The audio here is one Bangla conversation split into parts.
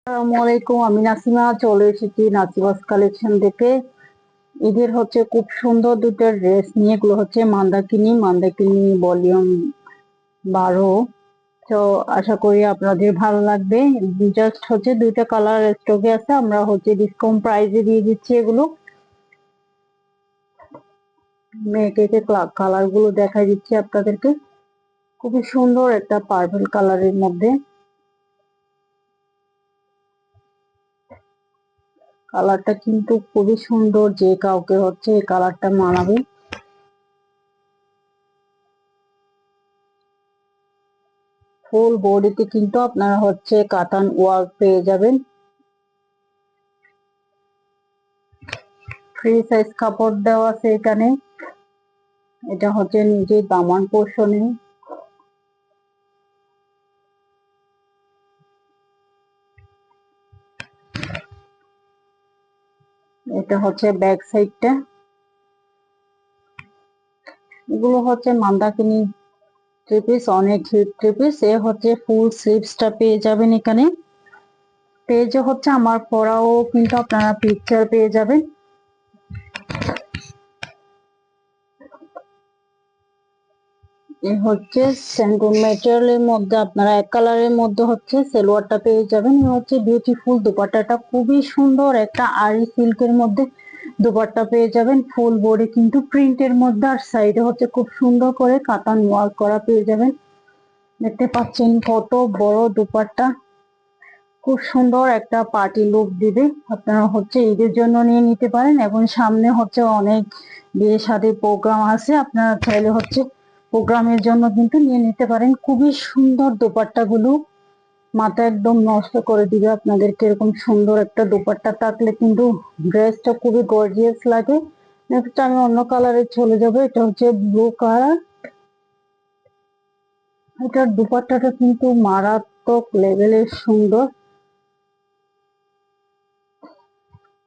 আসসালামু আলাইকুম, আমি নাসিমা চলে এসেছি নাচিবাস কালেকশন থেকে। এদের হচ্ছে খুব সুন্দর দুটো ড্রেস নিয়ে, এগুলো হচ্ছে মান্দাকিনি ভলিউম 12। তো আশা করি আপনাদের ভালো লাগবে। জাস্ট হচ্ছে দুইটা কালার স্টকে আছে, আমরা হচ্ছে ডিসকাউন্ট প্রাইসে দিয়ে দিচ্ছি এগুলো। মেয়েকে কালার গুলো দেখাই দিচ্ছি আপনাদেরকে। খুবই সুন্দর একটা পার্পল কালারের মধ্যে, কালারটা কিন্তু খুবই সুন্দর, যে কাউকে হচ্ছে এই কালারটা মানাবে। ফুল বডিতে কিন্তু আপনারা হচ্ছে কাতান ওয়ার্ক পেয়ে যাবেন। ফ্রি সাইজ কাপড় দেওয়া আছে এখানে। এটা হচ্ছে নিজে দামান পোর্শনে। এটা হচ্ছে ব্যাক সাইডটা। এগুলো হচ্ছে মান্দাকিনি থ্রি পিস, অনেক হিট থ্রি পিস। এ হচ্ছে ফুল স্লিভসটা পেয়ে যাবেন এখানে। পেজে হচ্ছে আমার পরাও কিন্তু আপনারা পিকচার পেয়ে যাবেন। হচ্ছে স্যান্ডুন ম্যাটেরিয়ালের মধ্যে আপনারা এক কালারের মধ্যে হচ্ছে সালোয়ারটা পেয়ে যাবেন। হচ্ছে বিউটিফুল দোপাট্টাটা খুবই সুন্দর, একটা আরি সিল্কের মধ্যে দোপাট্টা পেয়ে যাবেন। ফুল বডি কিন্তু প্রিন্টের মধ্যে, আর সাইডে হচ্ছে খুব সুন্দর করে কাতান ওয়ার্ক করা পেয়ে যাবেন। দেখতে পাচ্ছেন কত বড় দোপাট্টা, খুব সুন্দর একটা পার্টি লুক দিবে। আপনারা হচ্ছে ঈদের জন্য নিয়ে নিতে পারেন, এবং সামনে হচ্ছে অনেক বিয়ে শাদী প্রোগ্রাম আছে, আপনারা চাইলে হচ্ছে প্রোগ্রামের জন্য কিন্তু নিয়ে নিতে পারেন। খুবই সুন্দর দোপাট্টা গুলো, মাথা একদম নষ্ট করে দিবে আপনাদেরকে। এরকম সুন্দর একটা দোপাট্টা থাকলে কিন্তু ড্রেসটা খুবই গর্জিয়াস লাগে। নেক্সট আমি অন্য কালারে চলে যাবো, এটা হচ্ছে ব্লু কালার। এটার দোপাট্টাটা কিন্তু মারাত্মক লেভেলের সুন্দর,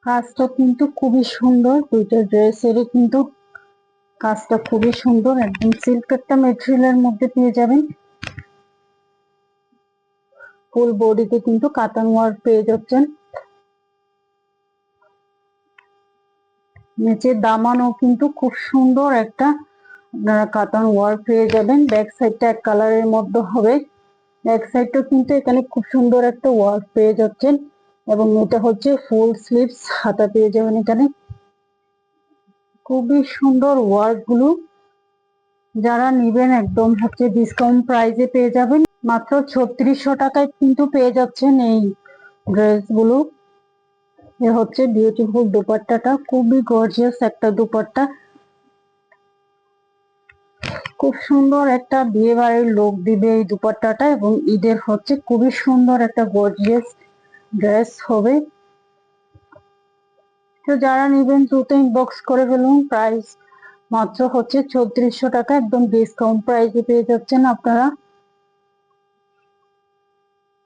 কাজটা কিন্তু খুবই সুন্দর। দুইটা ড্রেসেরই কিন্তু কাজটা খুবই সুন্দর, একদম সিল্ক একটা মেটেরিয়ালের মধ্যে পেয়ে যাবেন। ফুল বডিতে কিন্তু কাতান ওয়ার্ক পেয়ে যাচ্ছেন। নিচের দামানও কিন্তু খুব সুন্দর একটা আপনারা কাতান ওয়ার্ক পেয়ে যাবেন। ব্যাক সাইডটা এক কালারের মধ্যে হবে। ব্যাক সাইডটা কিন্তু এখানে খুব সুন্দর একটা ওয়ার্ক পেয়ে যাচ্ছেন, এবং এটা হচ্ছে ফুল স্লিভস, হাতা পেয়ে যাবেন এখানে। খুবই সুন্দর ওয়ার্ক গুলো, যারা নিবেন একদম হচ্ছে ডিসকাউন্ট প্রাইসে পেয়ে যাবেন। মাত্র 3600 টাকায় কিন্তু পেয়ে যাচ্ছেন এই ড্রেস গুলো। এ হচ্ছে বিউটিফুল দুপাট্টাটা, খুবই গর্জিয়াস একটা দুপাট্টা, খুব সুন্দর একটা বিয়ে বাড়ির লুক দিবে এই দুপাট্টাটা। এবং ঈদের হচ্ছে খুবই সুন্দর একটা গর্জিয়াস ড্রেস হবে। তো যারা নিবেন দ্রুত ইনবক্স করে ফেলুন। প্রাইস মাত্র হচ্ছে 3600 টাকা, একদম ডিসকাউন্ট প্রাইসে পেয়ে যাচ্ছেন আপনারা।